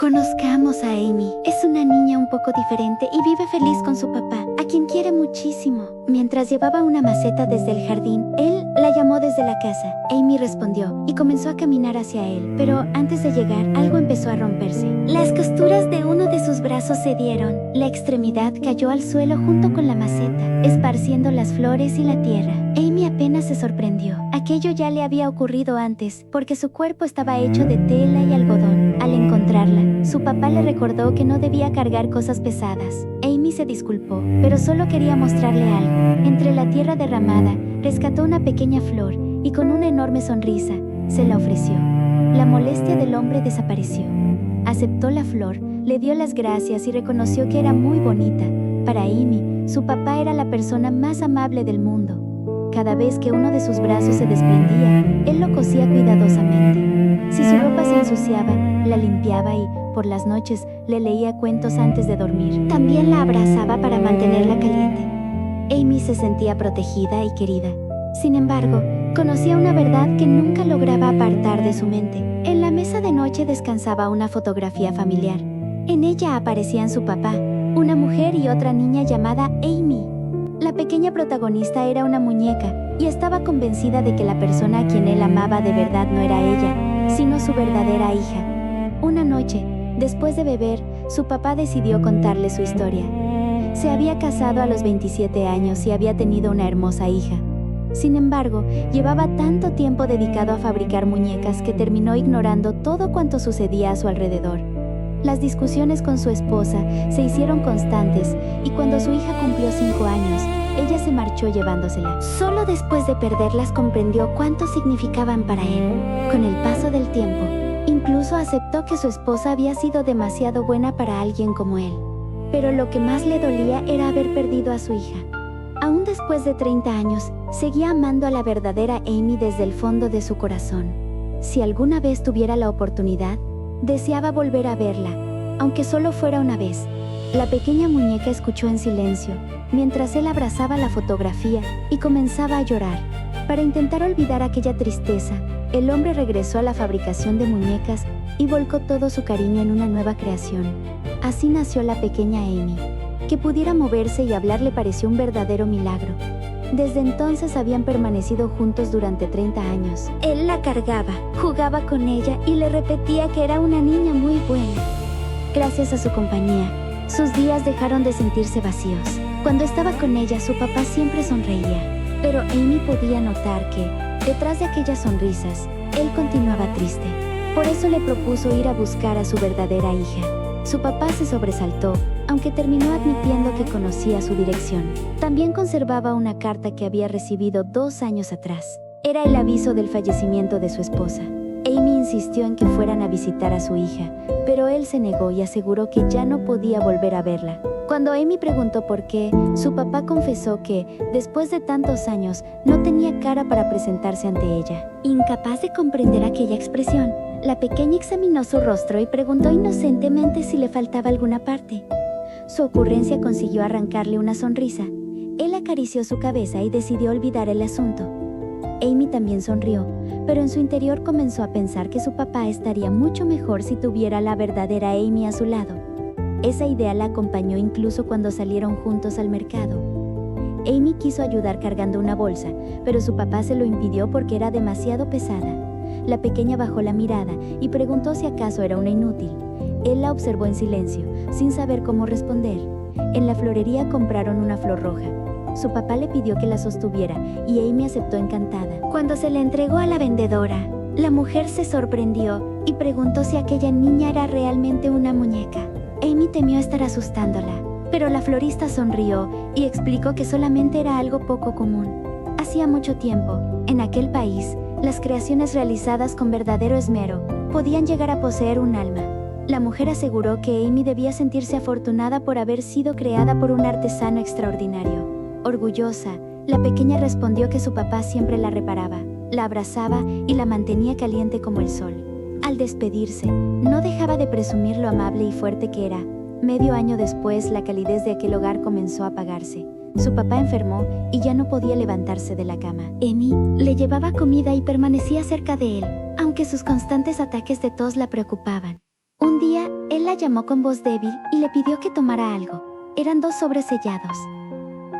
Conozcamos a Amy. Es una niña un poco diferente y vive feliz con su papá, a quien quiere muchísimo. Mientras llevaba una maceta desde el jardín, él la llamó desde la casa. Amy respondió y comenzó a caminar hacia él, pero antes de llegar, algo empezó a romperse. Las costuras de uno de sus brazos cedieron. La extremidad cayó al suelo junto con la maceta, esparciendo las flores y la tierra. Amy apenas se sorprendió. Aquello ya le había ocurrido antes, porque su cuerpo estaba hecho de tela y algodón. Al encontrarla, su papá le recordó que no debía cargar cosas pesadas. Amy se disculpó, pero solo quería mostrarle algo. Entre la tierra derramada, rescató una pequeña flor y con una enorme sonrisa, se la ofreció. La molestia del hombre desapareció. Aceptó la flor, le dio las gracias y reconoció que era muy bonita. Para Amy, su papá era la persona más amable del mundo. Cada vez que uno de sus brazos se desprendía, él lo cosía cuidadosamente. Si su ropa se ensuciaba, la limpiaba y, por las noches, le leía cuentos antes de dormir. También la abrazaba para mantenerla caliente. Amy se sentía protegida y querida. Sin embargo, conocía una verdad que nunca lograba apartar de su mente. En la mesa de noche descansaba una fotografía familiar. En ella aparecían su papá, una mujer y otra niña llamada Amy. La pequeña protagonista era una muñeca y estaba convencida de que la persona a quien él amaba de verdad no era ella, sino su verdadera hija. Una noche, después de beber, su papá decidió contarle su historia. Se había casado a los 27 años y había tenido una hermosa hija. Sin embargo, llevaba tanto tiempo dedicado a fabricar muñecas que terminó ignorando todo cuanto sucedía a su alrededor. Las discusiones con su esposa se hicieron constantes y cuando su hija cumplió 5 años, ella se marchó llevándosela. Solo después de perderlas comprendió cuánto significaban para él. Con el paso del tiempo, incluso aceptó que su esposa había sido demasiado buena para alguien como él. Pero lo que más le dolía era haber perdido a su hija. Aún después de 30 años, seguía amando a la verdadera Amy desde el fondo de su corazón. Si alguna vez tuviera la oportunidad, deseaba volver a verla, aunque solo fuera una vez. La pequeña muñeca escuchó en silencio, mientras él abrazaba la fotografía y comenzaba a llorar. Para intentar olvidar aquella tristeza, el hombre regresó a la fabricación de muñecas y volcó todo su cariño en una nueva creación. Así nació la pequeña Amy. Que pudiera moverse y hablar le pareció un verdadero milagro. Desde entonces habían permanecido juntos durante 30 años. Él la cargaba, jugaba con ella y le repetía que era una niña muy buena. Gracias a su compañía, sus días dejaron de sentirse vacíos. Cuando estaba con ella, su papá siempre sonreía. Pero Amy podía notar que, detrás de aquellas sonrisas, él continuaba triste. Por eso le propuso ir a buscar a su verdadera hija. Su papá se sobresaltó, aunque terminó admitiendo que conocía su dirección. También conservaba una carta que había recibido 2 años atrás. Era el aviso del fallecimiento de su esposa. Amy insistió en que fueran a visitar a su hija, pero él se negó y aseguró que ya no podía volver a verla. Cuando Amy preguntó por qué, su papá confesó que, después de tantos años, no tenía cara para presentarse ante ella. Incapaz de comprender aquella expresión, la pequeña examinó su rostro y preguntó inocentemente si le faltaba alguna parte. Su ocurrencia consiguió arrancarle una sonrisa. Él acarició su cabeza y decidió olvidar el asunto. Amy también sonrió, pero en su interior comenzó a pensar que su papá estaría mucho mejor si tuviera la verdadera Amy a su lado. Esa idea la acompañó incluso cuando salieron juntos al mercado. Amy quiso ayudar cargando una bolsa, pero su papá se lo impidió porque era demasiado pesada. La pequeña bajó la mirada y preguntó si acaso era una inútil. Él la observó en silencio, sin saber cómo responder. En la florería compraron una flor roja. Su papá le pidió que la sostuviera y Amy aceptó encantada. Cuando se le entregó a la vendedora, la mujer se sorprendió y preguntó si aquella niña era realmente una muñeca. Amy temió estar asustándola, pero la florista sonrió y explicó que solamente era algo poco común. Hacía mucho tiempo, en aquel país, las creaciones realizadas con verdadero esmero podían llegar a poseer un alma. La mujer aseguró que Amy debía sentirse afortunada por haber sido creada por un artesano extraordinario. Orgullosa, la pequeña respondió que su papá siempre la reparaba, la abrazaba y la mantenía caliente como el sol. Al despedirse, no dejaba de presumir lo amable y fuerte que era. Medio año después, la calidez de aquel hogar comenzó a apagarse. Su papá enfermó y ya no podía levantarse de la cama. Amy le llevaba comida y permanecía cerca de él, aunque sus constantes ataques de tos la preocupaban. Un día, Él la llamó con voz débil y le pidió que tomara algo. Eran 2 sobres sellados.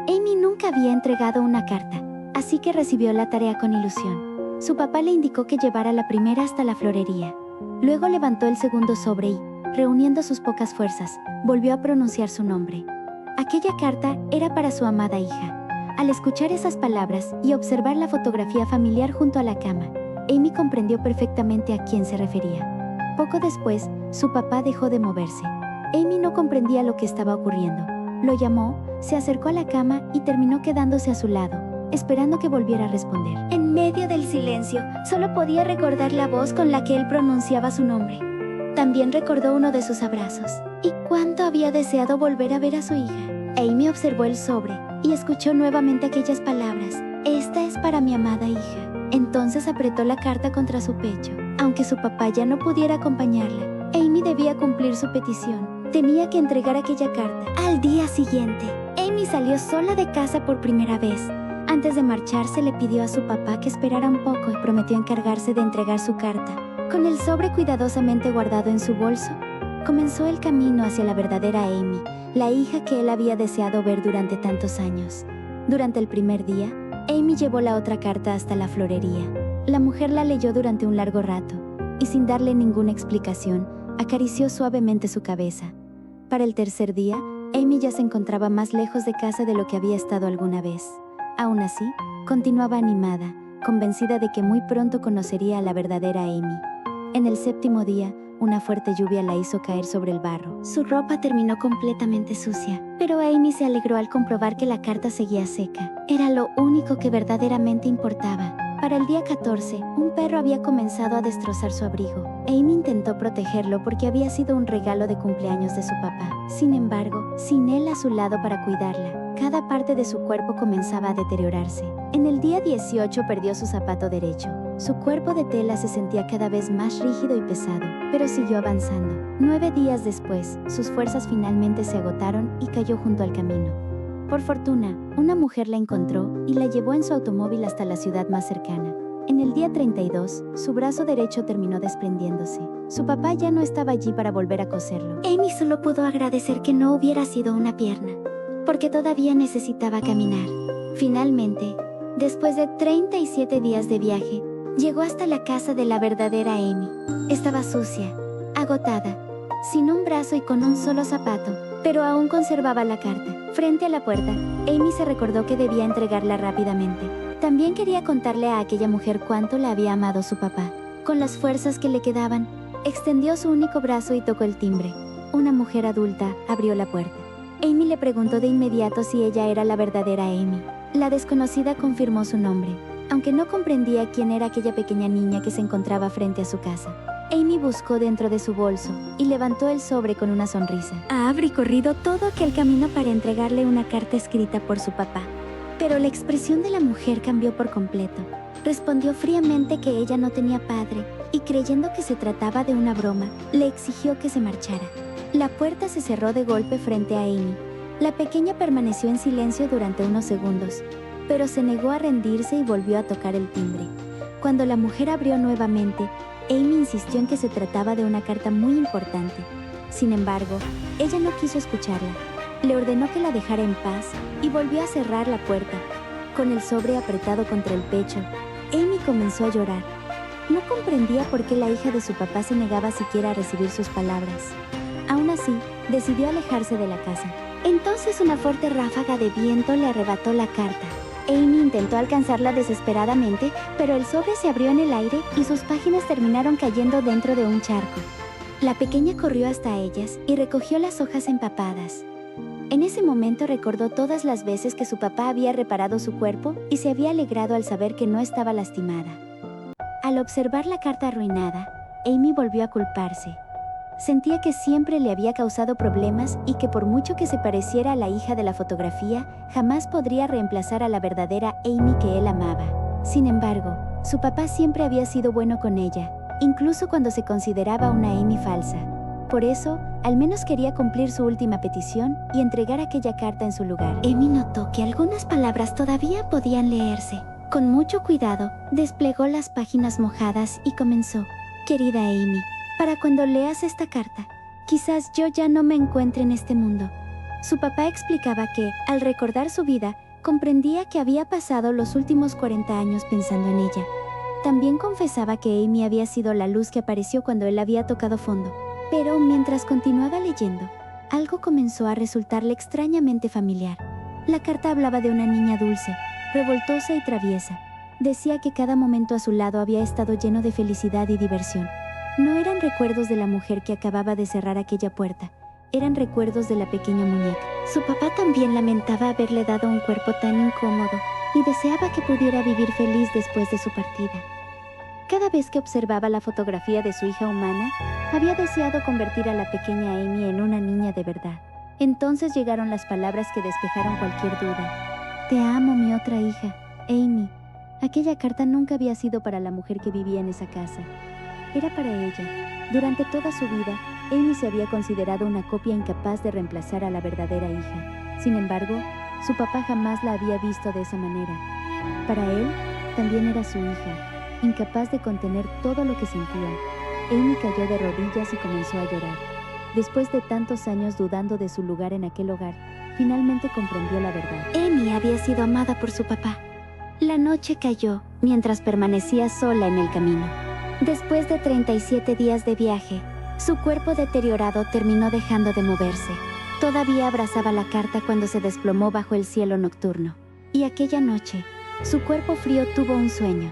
Amy nunca había entregado una carta, así que recibió la tarea con ilusión. Su papá le indicó que llevara la primera hasta la florería. Luego levantó el segundo sobre y, reuniendo sus pocas fuerzas, volvió a pronunciar su nombre. Aquella carta era para su amada hija. Al escuchar esas palabras y observar la fotografía familiar junto a la cama, Amy comprendió perfectamente a quién se refería. Poco después, su papá dejó de moverse. Amy no comprendía lo que estaba ocurriendo. Lo llamó, se acercó a la cama y terminó quedándose a su lado, esperando que volviera a responder. En medio del silencio, solo podía recordar la voz con la que él pronunciaba su nombre. También recordó uno de sus abrazos. Y cuánto había deseado volver a ver a su hija. Amy observó el sobre y escuchó nuevamente aquellas palabras. Esta es para mi amada hija. Entonces apretó la carta contra su pecho. Aunque su papá ya no pudiera acompañarla, Amy debía cumplir su petición. Tenía que entregar aquella carta. Al día siguiente, Amy salió sola de casa por primera vez. Antes de marcharse, le pidió a su papá que esperara un poco y prometió encargarse de entregar su carta. Con el sobre cuidadosamente guardado en su bolso, comenzó el camino hacia la verdadera Amy, la hija que él había deseado ver durante tantos años. Durante el primer día, Amy llevó la otra carta hasta la florería. La mujer la leyó durante un largo rato, y sin darle ninguna explicación, acarició suavemente su cabeza. Para el tercer día, Amy ya se encontraba más lejos de casa de lo que había estado alguna vez. Aún así, continuaba animada, convencida de que muy pronto conocería a la verdadera Amy. En el séptimo día, una fuerte lluvia la hizo caer sobre el barro. Su ropa terminó completamente sucia, pero Amy se alegró al comprobar que la carta seguía seca. Era lo único que verdaderamente importaba. Para el día 14, un perro había comenzado a destrozar su abrigo. Amy intentó protegerlo porque había sido un regalo de cumpleaños de su papá. Sin embargo, sin él a su lado para cuidarla, cada parte de su cuerpo comenzaba a deteriorarse. En el día 18 perdió su zapato derecho. Su cuerpo de tela se sentía cada vez más rígido y pesado, pero siguió avanzando. 9 días después, sus fuerzas finalmente se agotaron y cayó junto al camino. Por fortuna, una mujer la encontró y la llevó en su automóvil hasta la ciudad más cercana. En el día 32, su brazo derecho terminó desprendiéndose. Su papá ya no estaba allí para volver a coserlo. Amy solo pudo agradecer que no hubiera sido una pierna, porque todavía necesitaba caminar. Finalmente, después de 37 días de viaje, llegó hasta la casa de la verdadera Amy. Estaba sucia, agotada, sin un brazo y con un solo zapato, pero aún conservaba la carta. Frente a la puerta, Amy se recordó que debía entregarla rápidamente. También quería contarle a aquella mujer cuánto la había amado su papá. Con las fuerzas que le quedaban, extendió su único brazo y tocó el timbre. Una mujer adulta abrió la puerta. Amy le preguntó de inmediato si ella era la verdadera Amy. La desconocida confirmó su nombre, aunque no comprendía quién era aquella pequeña niña que se encontraba frente a su casa. Amy buscó dentro de su bolso y levantó el sobre con una sonrisa. Habría corrido todo aquel camino para entregarle una carta escrita por su papá. Pero la expresión de la mujer cambió por completo. Respondió fríamente que ella no tenía padre y, creyendo que se trataba de una broma, le exigió que se marchara. La puerta se cerró de golpe frente a Amy. La pequeña permaneció en silencio durante unos segundos, pero se negó a rendirse y volvió a tocar el timbre. Cuando la mujer abrió nuevamente, Amy insistió en que se trataba de una carta muy importante. Sin embargo, ella no quiso escucharla. Le ordenó que la dejara en paz y volvió a cerrar la puerta. Con el sobre apretado contra el pecho, Amy comenzó a llorar. No comprendía por qué la hija de su papá se negaba siquiera a recibir sus palabras. Aún así, decidió alejarse de la casa. Entonces una fuerte ráfaga de viento le arrebató la carta. Amy intentó alcanzarla desesperadamente, pero el sobre se abrió en el aire y sus páginas terminaron cayendo dentro de un charco. La pequeña corrió hasta ellas y recogió las hojas empapadas. En ese momento recordó todas las veces que su papá había reparado su cuerpo y se había alegrado al saber que no estaba lastimada. Al observar la carta arruinada, Amy volvió a culparse. Sentía que siempre le había causado problemas y que por mucho que se pareciera a la hija de la fotografía, jamás podría reemplazar a la verdadera Amy que él amaba. Sin embargo, su papá siempre había sido bueno con ella, incluso cuando se consideraba una Amy falsa. Por eso, al menos quería cumplir su última petición y entregar aquella carta en su lugar. Amy notó que algunas palabras todavía podían leerse. Con mucho cuidado, desplegó las páginas mojadas y comenzó: Querida Amy, para cuando leas esta carta, quizás yo ya no me encuentre en este mundo. Su papá explicaba que, al recordar su vida, comprendía que había pasado los últimos 40 años pensando en ella. También confesaba que Amy había sido la luz que apareció cuando él había tocado fondo. Pero mientras continuaba leyendo, algo comenzó a resultarle extrañamente familiar. La carta hablaba de una niña dulce, revoltosa y traviesa. Decía que cada momento a su lado había estado lleno de felicidad y diversión. No eran recuerdos de la mujer que acababa de cerrar aquella puerta, eran recuerdos de la pequeña muñeca. Su papá también lamentaba haberle dado un cuerpo tan incómodo y deseaba que pudiera vivir feliz después de su partida. Cada vez que observaba la fotografía de su hija humana, había deseado convertir a la pequeña Amy en una niña de verdad. Entonces llegaron las palabras que despejaron cualquier duda. Te amo, mi otra hija, Amy. Aquella carta nunca había sido para la mujer que vivía en esa casa. Era para ella. Durante toda su vida, Amy se había considerado una copia incapaz de reemplazar a la verdadera hija. Sin embargo, su papá jamás la había visto de esa manera. Para él, también era su hija, incapaz de contener todo lo que sentía. Amy cayó de rodillas y comenzó a llorar. Después de tantos años dudando de su lugar en aquel hogar, finalmente comprendió la verdad. Amy había sido amada por su papá. La noche cayó mientras permanecía sola en el camino. Después de 37 días de viaje, su cuerpo deteriorado terminó dejando de moverse. Todavía abrazaba la carta cuando se desplomó bajo el cielo nocturno. Y aquella noche, su cuerpo frío tuvo un sueño.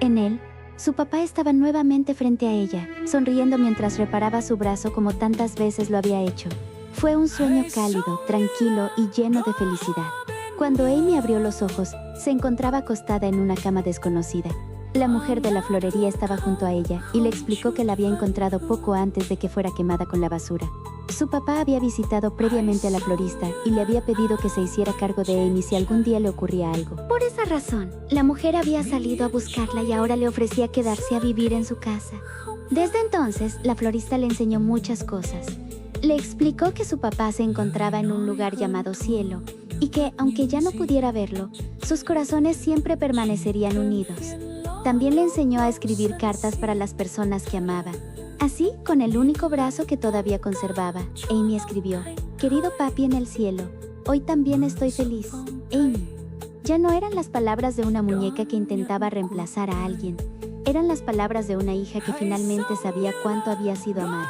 En él, su papá estaba nuevamente frente a ella, sonriendo mientras reparaba su brazo como tantas veces lo había hecho. Fue un sueño cálido, tranquilo y lleno de felicidad. Cuando Amy abrió los ojos, se encontraba acostada en una cama desconocida. La mujer de la florería estaba junto a ella y le explicó que la había encontrado poco antes de que fuera quemada con la basura. Su papá había visitado previamente a la florista y le había pedido que se hiciera cargo de Amy si algún día le ocurría algo. Por esa razón, la mujer había salido a buscarla y ahora le ofrecía quedarse a vivir en su casa. Desde entonces, la florista le enseñó muchas cosas. Le explicó que su papá se encontraba en un lugar llamado cielo y que, aunque ya no pudiera verlo, sus corazones siempre permanecerían unidos. También le enseñó a escribir cartas para las personas que amaba. Así, con el único brazo que todavía conservaba, Amy escribió: Querido papi en el cielo, hoy también estoy feliz. Amy. Ya no eran las palabras de una muñeca que intentaba reemplazar a alguien. Eran las palabras de una hija que finalmente sabía cuánto había sido amada.